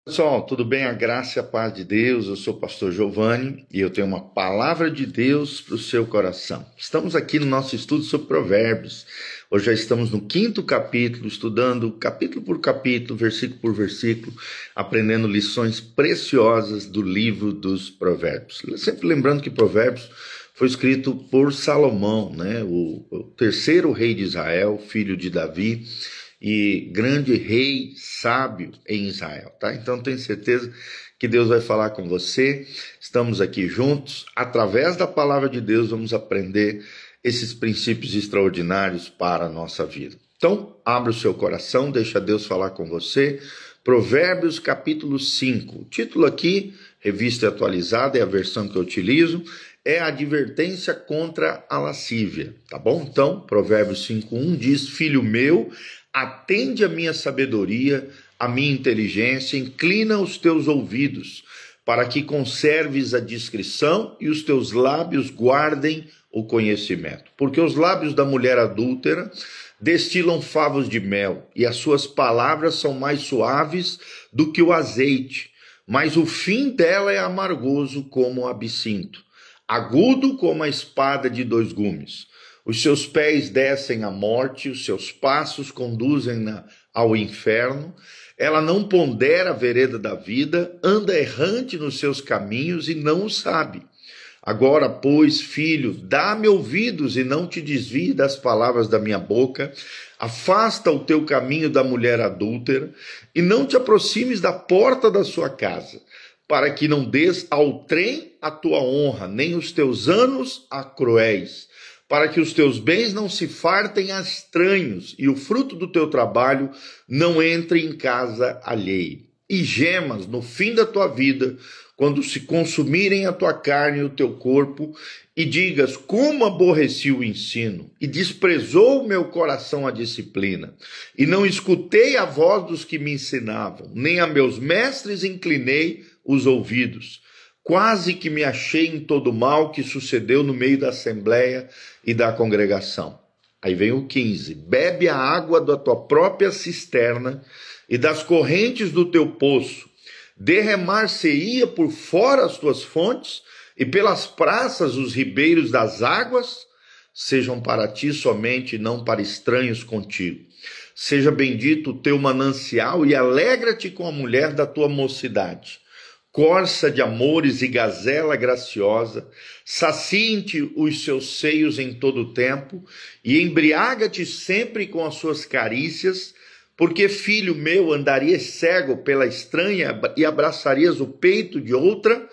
Pessoal, tudo bem? A graça e a paz de Deus. Eu sou o pastor Giovanni e eu tenho uma palavra de Deus para o seu coração. Estamos aqui no nosso estudo sobre Provérbios. Hoje já estamos no 5º capítulo, estudando capítulo por capítulo, versículo por versículo, aprendendo lições preciosas do livro dos Provérbios. Sempre lembrando que Provérbios foi escrito por Salomão, né? O terceiro rei de Israel, filho de Davi, e grande rei sábio em Israel, tá? Então tenho certeza que Deus vai falar com você. Estamos aqui juntos, através da palavra de Deus vamos aprender esses princípios extraordinários para a nossa vida. Então, abra o seu coração, deixa Deus falar com você. Provérbios capítulo 5. O título aqui, revista atualizada, é a versão que eu utilizo, é a advertência contra a lascívia, tá bom? Então, Provérbios 5:1 diz: Filho meu, atende a minha sabedoria, a minha inteligência, inclina os teus ouvidos, para que conserves a discrição e os teus lábios guardem o conhecimento. Porque os lábios da mulher adúltera destilam favos de mel, e as suas palavras são mais suaves do que o azeite, mas o fim dela é amargoso como o absinto, agudo como a espada de 2 gumes. Os seus pés descem à morte, os seus passos conduzem-na ao inferno. Ela não pondera a vereda da vida, anda errante nos seus caminhos e não o sabe. Agora, pois, filho, dá-me ouvidos e não te desvie das palavras da minha boca. Afasta o teu caminho da mulher adúltera e não te aproximes da porta da sua casa, para que não des ao trem a tua honra, nem os teus anos a cruéis, para que os teus bens não se fartem a estranhos e o fruto do teu trabalho não entre em casa alheia. E gemas no fim da tua vida, quando se consumirem a tua carne e o teu corpo, e digas: como aborreci o ensino, e desprezou o meu coração a disciplina, e não escutei a voz dos que me ensinavam, nem a meus mestres inclinei os ouvidos. Quase que me achei em todo o mal que sucedeu no meio da assembleia e da congregação. Aí vem o 15. Bebe a água da tua própria cisterna e das correntes do teu poço. Derramar-se-ia por fora as tuas fontes e pelas praças os ribeiros das águas. Sejam para ti somente, não para estranhos contigo. Seja bendito o teu manancial e alegra-te com a mulher da tua mocidade. Corça de amores e gazela graciosa, saciem-te os seus seios em todo o tempo, e embriaga-te sempre com as suas carícias, porque, filho meu, andarias cego pela estranha e abraçarias o peito de outra,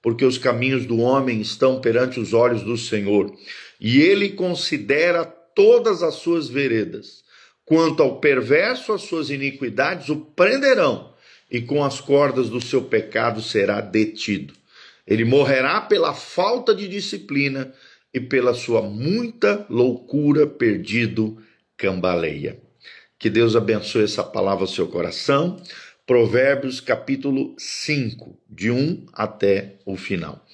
porque os caminhos do homem estão perante os olhos do Senhor, e ele considera todas as suas veredas. Quanto ao perverso, as suas iniquidades o prenderão, e com as cordas do seu pecado será detido. Ele morrerá pela falta de disciplina e pela sua muita loucura perdido cambaleia. Que Deus abençoe essa palavra ao seu coração. Provérbios capítulo 5, de 1 até o final.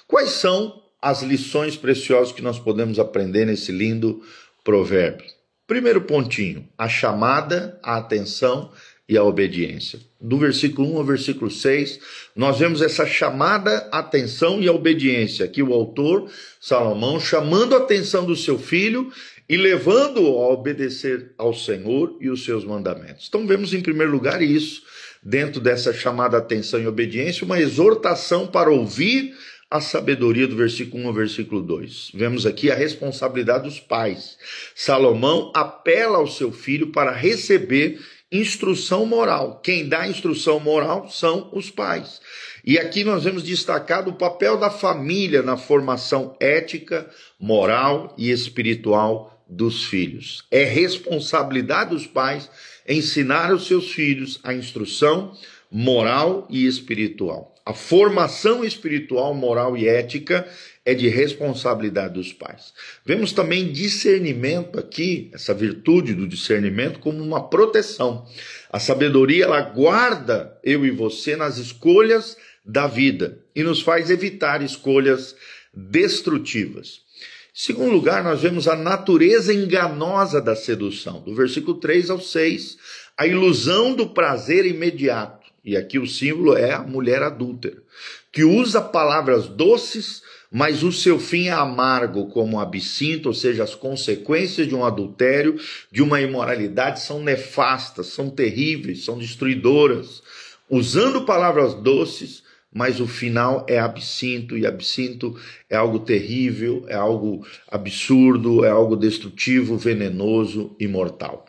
Quais são as lições preciosas que nós podemos aprender nesse lindo provérbio? Primeiro pontinho, a chamada, a atenção e a obediência. Do versículo 1 ao versículo 6, nós vemos essa chamada, atenção e a obediência. Aqui o autor, Salomão, chamando a atenção do seu filho e levando-o a obedecer ao Senhor e os seus mandamentos. Então vemos em primeiro lugar isso, dentro dessa chamada atenção e obediência, uma exortação para ouvir a sabedoria do versículo 1 ao versículo 2. Vemos aqui a responsabilidade dos pais. Salomão apela ao seu filho para receber instrução moral. Quem dá instrução moral são os pais. E aqui nós vemos destacado o papel da família na formação ética, moral e espiritual dos filhos. É responsabilidade dos pais ensinar aos seus filhos a instrução moral e espiritual. A formação espiritual, moral e ética é de responsabilidade dos pais. Vemos também discernimento aqui, essa virtude do discernimento como uma proteção. A sabedoria, ela guarda eu e você nas escolhas da vida e nos faz evitar escolhas destrutivas. Em segundo lugar, nós vemos a natureza enganosa da sedução. Do versículo 3 ao 6, a ilusão do prazer imediato. e aqui o símbolo é a mulher adúltera, que usa palavras doces, mas o seu fim é amargo como o absinto, ou seja, as consequências de um adultério, de uma imoralidade são nefastas, são terríveis, são destruidoras, usando palavras doces, mas o final é absinto, e absinto é algo terrível, é algo absurdo, é algo destrutivo, venenoso e mortal.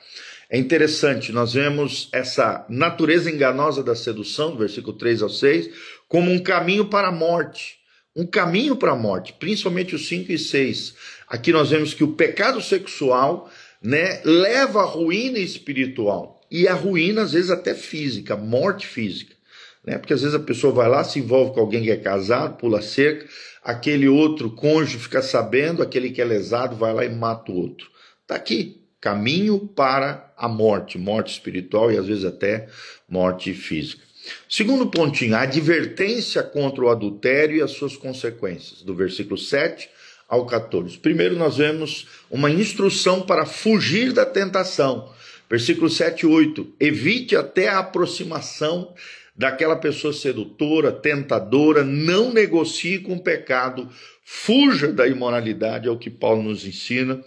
É interessante, nós vemos essa natureza enganosa da sedução, do versículo 3 ao 6, como um caminho para a morte. Um caminho para a morte, principalmente os 5 e 6. Aqui nós vemos que o pecado sexual, leva à ruína espiritual. E a ruína, às vezes, até física, morte física. Porque às vezes a pessoa vai lá, se envolve com alguém que é casado, pula cerca, aquele outro cônjuge fica sabendo, aquele que é lesado vai lá e mata o outro. Está aqui, caminho para a morte, morte espiritual e às vezes até morte física. Segundo pontinho, a advertência contra o adultério e as suas consequências, do versículo 7 ao 14. Primeiro nós vemos uma instrução para fugir da tentação. Versículo 7 e 8, evite até a aproximação daquela pessoa sedutora, tentadora, não negocie com o pecado, fuja da imoralidade, é o que Paulo nos ensina,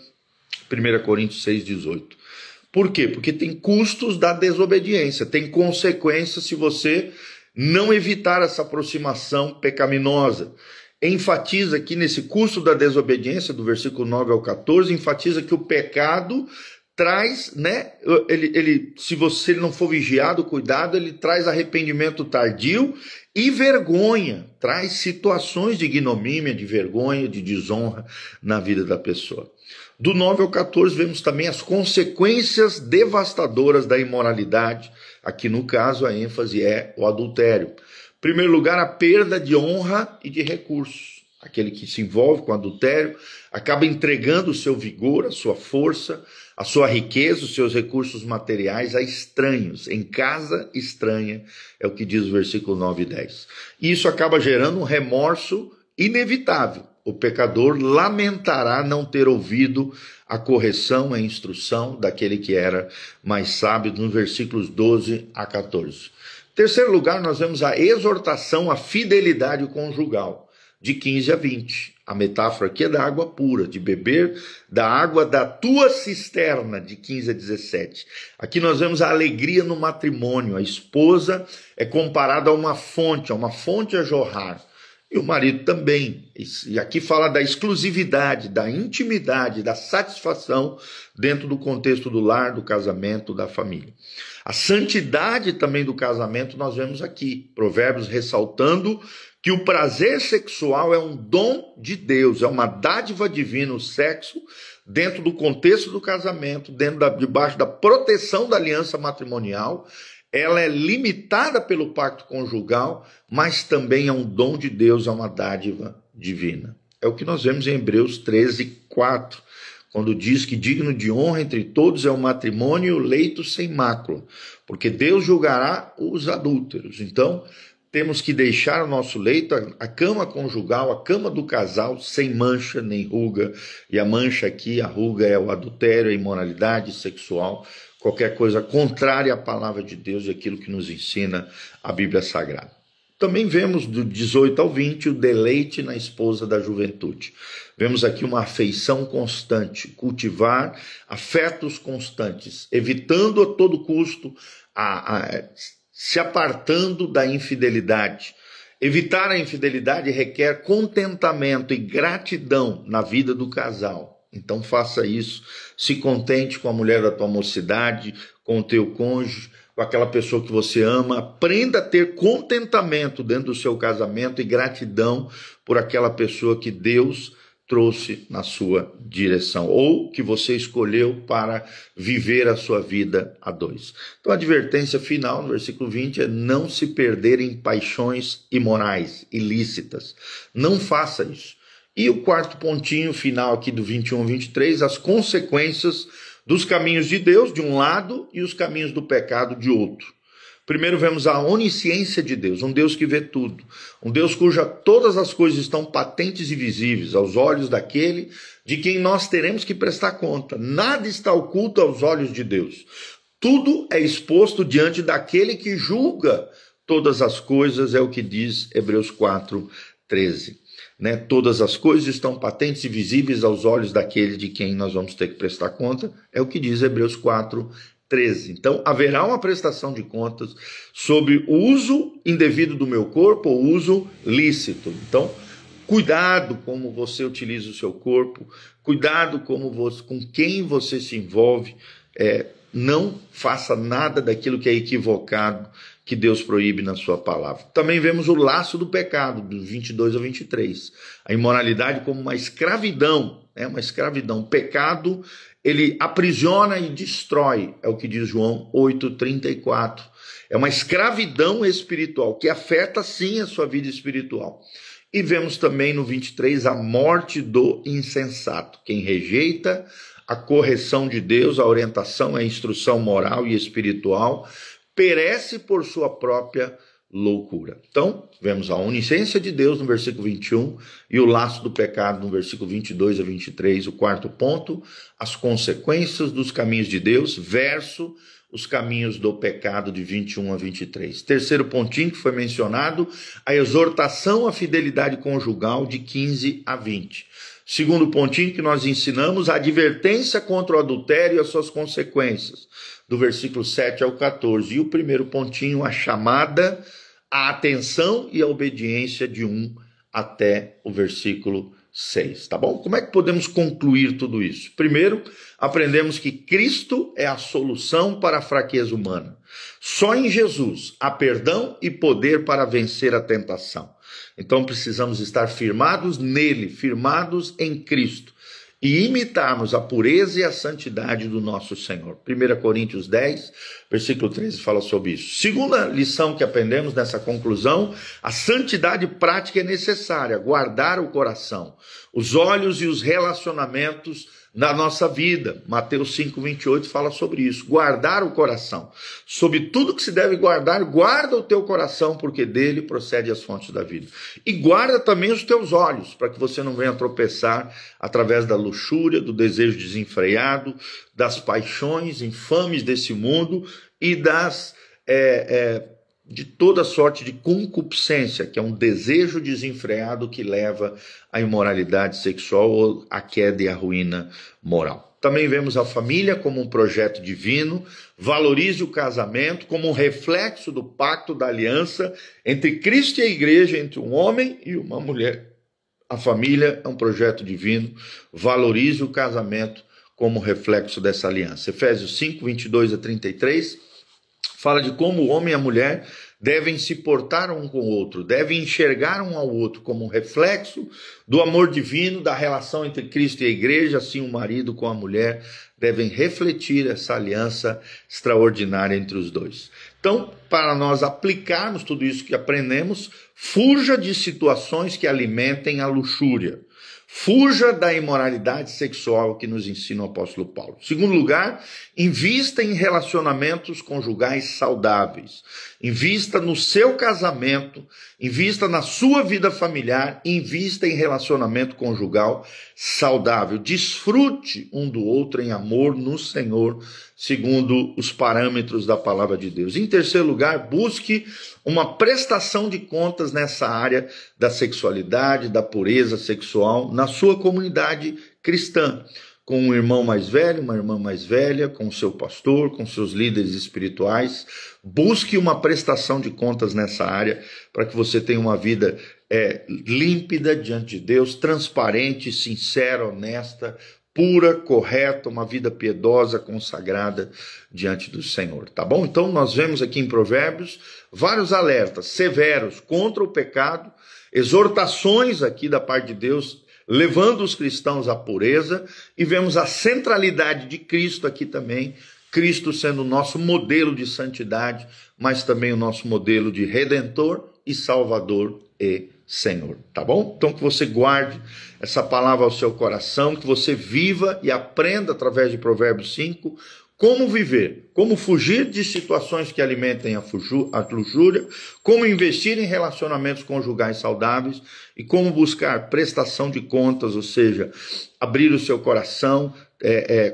1 Coríntios 6, 18. Por quê? Porque tem custos da desobediência, tem consequências se você não evitar essa aproximação pecaminosa. Enfatiza aqui nesse custo da desobediência, do versículo 9 ao 14, enfatiza que o pecado traz, se você não for vigiado, cuidado, ele traz arrependimento tardio e vergonha, traz situações de ignomínia, de vergonha, de desonra na vida da pessoa. Do 9 ao 14 vemos também as consequências devastadoras da imoralidade, aqui no caso a ênfase é o adultério. Em primeiro lugar, a perda de honra e de recursos. Aquele que se envolve com adultério acaba entregando o seu vigor, a sua força, a sua riqueza, os seus recursos materiais a estranhos, em casa estranha, é o que diz o versículo 9 e 10. E isso acaba gerando um remorso inevitável. O pecador lamentará não ter ouvido a correção, a instrução daquele que era mais sábio, nos versículos 12 a 14. Em terceiro lugar, nós vemos a exortação à fidelidade conjugal, de 15 a 20. A metáfora aqui é da água pura, de beber da água da tua cisterna, de 15 a 17. Aqui nós vemos a alegria no matrimônio. A esposa é comparada a uma fonte a jorrar. E o marido também. E aqui fala da exclusividade, da intimidade, da satisfação dentro do contexto do lar, do casamento, da família. A santidade também do casamento nós vemos aqui. Provérbios ressaltando que o prazer sexual é um dom de Deus, é uma dádiva divina, o sexo, dentro do contexto do casamento, debaixo da proteção da aliança matrimonial. Ela é limitada pelo pacto conjugal, mas também é um dom de Deus, é uma dádiva divina. É o que nós vemos em Hebreus 13, 4, quando diz que digno de honra entre todos é o matrimônio e o leito sem mácula, porque Deus julgará os adúlteros. Então, temos que deixar o nosso leito, a cama conjugal, a cama do casal, sem mancha nem ruga. E a mancha aqui, a ruga é o adultério, a imoralidade sexual, qualquer coisa contrária à palavra de Deus e aquilo que nos ensina a Bíblia Sagrada. Também vemos do 18 ao 20 o deleite na esposa da juventude. Vemos aqui uma afeição constante, cultivar afetos constantes, evitando a todo custo se apartando da infidelidade. Evitar a infidelidade requer contentamento e gratidão na vida do casal. Então faça isso, se contente com a mulher da tua mocidade, com o teu cônjuge, com aquela pessoa que você ama. Aprenda a ter contentamento dentro do seu casamento e gratidão por aquela pessoa que Deus trouxe na sua direção, ou que você escolheu para viver a sua vida a dois. Então a advertência final, no versículo 20, é não se perder em paixões imorais, ilícitas. Não faça isso. E o quarto pontinho final aqui do 21 ao 23, as consequências dos caminhos de Deus, de um lado, e os caminhos do pecado, de outro. Primeiro vemos a onisciência de Deus, um Deus que vê tudo, um Deus cuja todas as coisas estão patentes e visíveis aos olhos daquele de quem nós teremos que prestar conta. Nada está oculto aos olhos de Deus. Tudo é exposto diante daquele que julga todas as coisas, é o que diz Hebreus 4:13. Né? Todas as coisas estão patentes e visíveis aos olhos daquele de quem nós vamos ter que prestar conta, é o que diz Hebreus 4:13. Então, haverá uma prestação de contas sobre o uso indevido do meu corpo ou uso lícito. Então, cuidado como você utiliza o seu corpo, cuidado com quem você se envolve, não faça nada daquilo que é equivocado, que Deus proíbe na sua palavra. Também vemos o laço do pecado, dos 22 ao 23. A imoralidade como uma escravidão, uma escravidão. O pecado, ele aprisiona e destrói, é o que diz João 8:34. É uma escravidão espiritual, que afeta sim a sua vida espiritual. E vemos também no 23 a morte do insensato, quem rejeita a correção de Deus, a orientação, a instrução moral e espiritual, perece por sua própria loucura. Então, vemos a onisciência de Deus no versículo 21 e o laço do pecado no versículo 22 a 23. O quarto ponto, as consequências dos caminhos de Deus versus os caminhos do pecado de 21 a 23. Terceiro pontinho que foi mencionado, a exortação à fidelidade conjugal de 15 a 20. Segundo pontinho que nós ensinamos, a advertência contra o adultério e as suas consequências, do versículo 7 ao 14. E o primeiro pontinho, a chamada, a atenção e a obediência de 1 até o versículo 6, tá bom? Como é que podemos concluir tudo isso? Primeiro, aprendemos que Cristo é a solução para a fraqueza humana. Só em Jesus há perdão e poder para vencer a tentação. Então precisamos estar firmados nele, firmados em Cristo, e imitarmos a pureza e a santidade do nosso Senhor. 1 Coríntios 10, versículo 13 fala sobre isso. Segunda lição que aprendemos nessa conclusão, a santidade prática é necessária, guardar o coração, os olhos e os relacionamentos na nossa vida. Mateus 5:28 fala sobre isso, guardar o coração. Sobre tudo que se deve guardar, guarda o teu coração, porque dele procede as fontes da vida. E guarda também os teus olhos, para que você não venha tropeçar através da luxúria, do desejo desenfreado, das paixões infames desse mundo e de toda sorte de concupiscência, que é um desejo desenfreado que leva à imoralidade sexual ou à queda e à ruína moral. Também vemos a família como um projeto divino, valorize o casamento como um reflexo do pacto da aliança entre Cristo e a igreja, entre um homem e uma mulher. A família é um projeto divino, valorize o casamento como reflexo dessa aliança. Efésios 5:22 a 33 fala de como o homem e a mulher devem se portar um com o outro, devem enxergar um ao outro como um reflexo do amor divino, da relação entre Cristo e a igreja, assim o marido com a mulher devem refletir essa aliança extraordinária entre os dois. Então, para nós aplicarmos tudo isso que aprendemos, fuja de situações que alimentem a luxúria. Fuja da imoralidade sexual que nos ensina o apóstolo Paulo. Segundo lugar, invista em relacionamentos conjugais saudáveis. Invista no seu casamento, invista na sua vida familiar, invista em relacionamento conjugal saudável. Desfrute um do outro em amor no Senhor, segundo os parâmetros da palavra de Deus. Em terceiro lugar, busque uma prestação de contas nessa área da sexualidade, da pureza sexual, na sua comunidade cristã, com um irmão mais velho, uma irmã mais velha, com o seu pastor, com seus líderes espirituais. Busque uma prestação de contas nessa área para que você tenha uma vida límpida diante de Deus, transparente, sincera, honesta, pura, correta, uma vida piedosa, consagrada diante do Senhor, tá bom? Então nós vemos aqui em Provérbios vários alertas severos contra o pecado, exortações aqui da parte de Deus, levando os cristãos à pureza, e vemos a centralidade de Cristo aqui também, Cristo sendo o nosso modelo de santidade, mas também o nosso modelo de Redentor e Salvador e Senhor, tá bom? Então que você guarde essa palavra ao seu coração, que você viva e aprenda através de Provérbios 5 como viver, como fugir de situações que alimentem a luxúria, como investir em relacionamentos conjugais saudáveis e como buscar prestação de contas, ou seja, abrir o seu coração,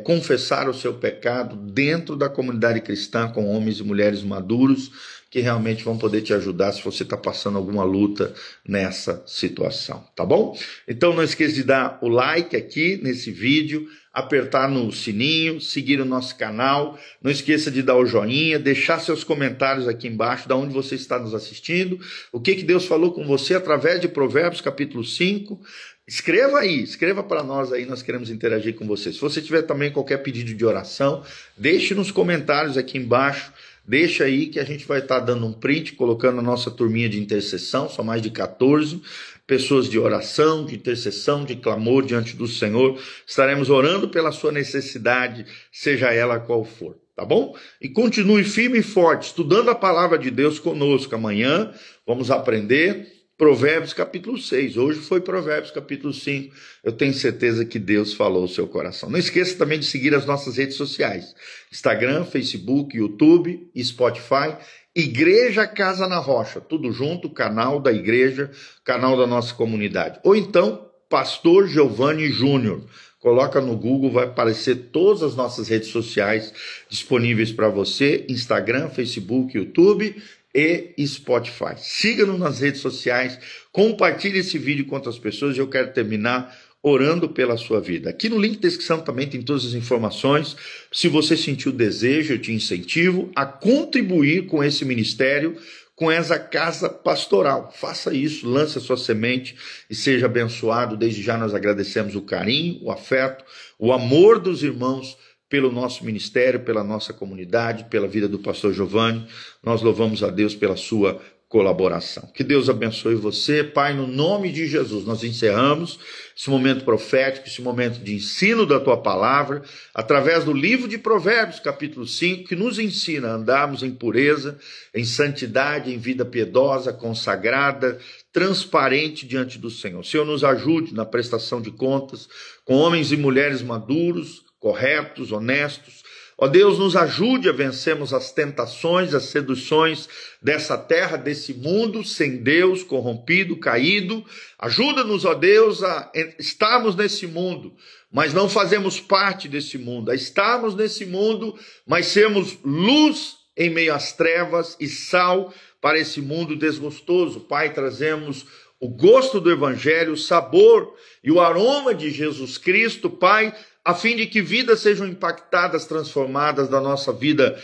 confessar o seu pecado dentro da comunidade cristã com homens e mulheres maduros que realmente vão poder te ajudar se você está passando alguma luta nessa situação, tá bom? Então não esqueça de dar o like aqui nesse vídeo, apertar no sininho, seguir o nosso canal, não esqueça de dar o joinha, deixar seus comentários aqui embaixo, de onde você está nos assistindo, o que Deus falou com você através de Provérbios capítulo 5, escreva aí, escreva para nós aí, nós queremos interagir com você. Se você tiver também qualquer pedido de oração, deixe nos comentários aqui embaixo, deixa aí que a gente vai estar dando um print, colocando a nossa turminha de intercessão, são mais de 14 pessoas de oração, de intercessão, de clamor diante do Senhor. Estaremos orando pela sua necessidade, seja ela qual for, tá bom? E continue firme e forte, estudando a palavra de Deus conosco. Amanhã vamos aprender Provérbios capítulo 6. Hoje foi Provérbios capítulo 5. Eu tenho certeza que Deus falou o seu coração. Não esqueça também de seguir as nossas redes sociais. Instagram, Facebook, YouTube e Spotify. Igreja Casa na Rocha, tudo junto, canal da igreja, canal da nossa comunidade. Ou então, Pastor Giovanni Júnior. Coloca no Google, vai aparecer todas as nossas redes sociais disponíveis para você, Instagram, Facebook, YouTube e Spotify. Siga-nos nas redes sociais, compartilhe esse vídeo com outras pessoas e eu quero terminar orando pela sua vida. Aqui no link de descrição também tem todas as informações. Se você sentiu desejo, eu te incentivo a contribuir com esse ministério, com essa casa pastoral. Faça isso, lance a sua semente e seja abençoado. Desde já nós agradecemos o carinho, o afeto, o amor dos irmãos pelo nosso ministério, pela nossa comunidade, pela vida do pastor Giovanni. Nós louvamos a Deus pela sua colaboração. Que Deus abençoe você, Pai, no nome de Jesus. Nós encerramos esse momento profético, esse momento de ensino da Tua Palavra, através do livro de Provérbios, capítulo 5, que nos ensina a andarmos em pureza, em santidade, em vida piedosa, consagrada, transparente diante do Senhor. O Senhor nos ajude na prestação de contas, com homens e mulheres maduros, corretos, honestos. Ó Deus, nos ajude a vencermos as tentações, as seduções dessa terra, desse mundo, sem Deus, corrompido, caído. Ajuda-nos, ó Deus, a estarmos nesse mundo, mas não fazemos parte desse mundo. A estarmos nesse mundo, mas sermos luz em meio às trevas e sal para esse mundo desgostoso. Pai, trazemos o gosto do Evangelho, o sabor e o aroma de Jesus Cristo, Pai, a fim de que vidas sejam impactadas, transformadas da nossa vida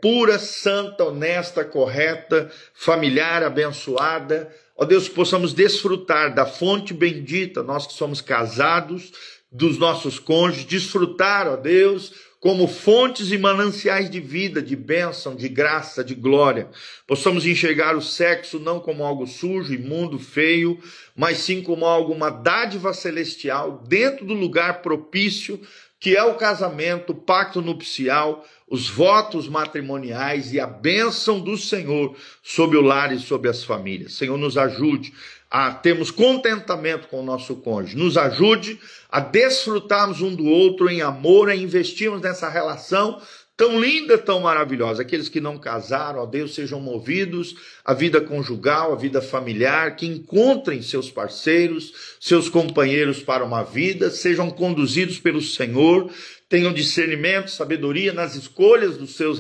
pura, santa, honesta, correta, familiar, abençoada. Ó Deus, que possamos desfrutar da fonte bendita, nós que somos casados, dos nossos cônjuges, desfrutar, ó Deus, como fontes e mananciais de vida, de bênção, de graça, de glória. Possamos enxergar o sexo não como algo sujo, imundo, feio, mas sim como algo, uma dádiva celestial, dentro do lugar propício, que é o casamento, o pacto nupcial, os votos matrimoniais e a bênção do Senhor sobre o lar e sobre as famílias. Senhor, nos ajude a termos contentamento com o nosso cônjuge, nos ajude a desfrutarmos um do outro em amor, a investirmos nessa relação tão linda, tão maravilhosa. Aqueles que não casaram, ó Deus, sejam movidos à vida conjugal, à vida familiar, que encontrem seus parceiros, seus companheiros para uma vida, sejam conduzidos pelo Senhor, tenham discernimento, sabedoria nas escolhas do seu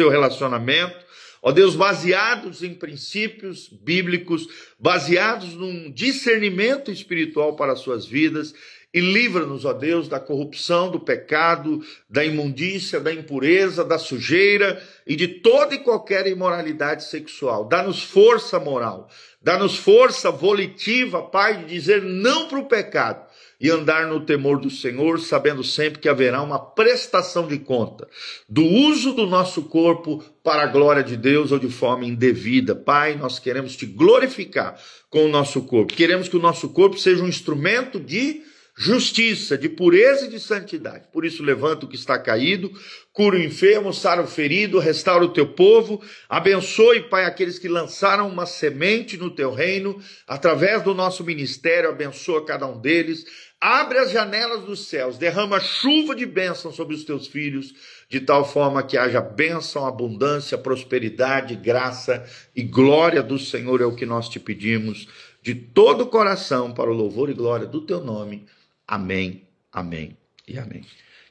relacionamento. Ó Deus, baseados em princípios bíblicos, baseados num discernimento espiritual para as suas vidas, e livra-nos, ó Deus, da corrupção, do pecado, da imundícia, da impureza, da sujeira e de toda e qualquer imoralidade sexual. Dá-nos força moral, dá-nos força volitiva, Pai, de dizer não para o pecado e andar no temor do Senhor, sabendo sempre que haverá uma prestação de conta do uso do nosso corpo para a glória de Deus ou de forma indevida. Pai, nós queremos te glorificar com o nosso corpo. Queremos que o nosso corpo seja um instrumento de justiça, de pureza e de santidade. Por isso, levanta o que está caído, cura o enfermo, sara o ferido, restaura o teu povo. Abençoe, Pai, aqueles que lançaram uma semente no teu reino, através do nosso ministério. Abençoa cada um deles. Abre as janelas dos céus, derrama chuva de bênção sobre os teus filhos, de tal forma que haja bênção, abundância, prosperidade, graça e glória do Senhor. É o que nós te pedimos de todo o coração, para o louvor e glória do teu nome. Amém, amém e amém.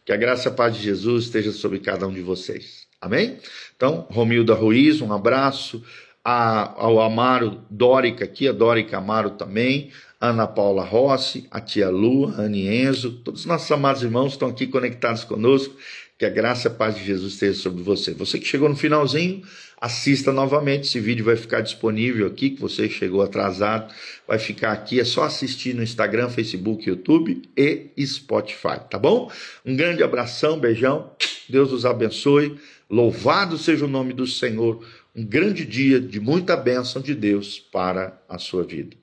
Que a graça e a paz de Jesus esteja sobre cada um de vocês. Amém? Então, Romilda Ruiz, um abraço. Ao Amaro Dórica aqui, a Dórica Amaro também, Ana Paula Rossi, a tia Lu, a Anne Enzo, todos os nossos amados irmãos estão aqui conectados conosco, que a graça e a paz de Jesus esteja sobre você. Você que chegou no finalzinho, assista novamente, esse vídeo vai ficar disponível aqui, que você chegou atrasado, vai ficar aqui, é só assistir no Instagram, Facebook, YouTube e Spotify, tá bom? Um grande abração, beijão, Deus os abençoe, louvado seja o nome do Senhor. Um grande dia de muita bênção de Deus para a sua vida.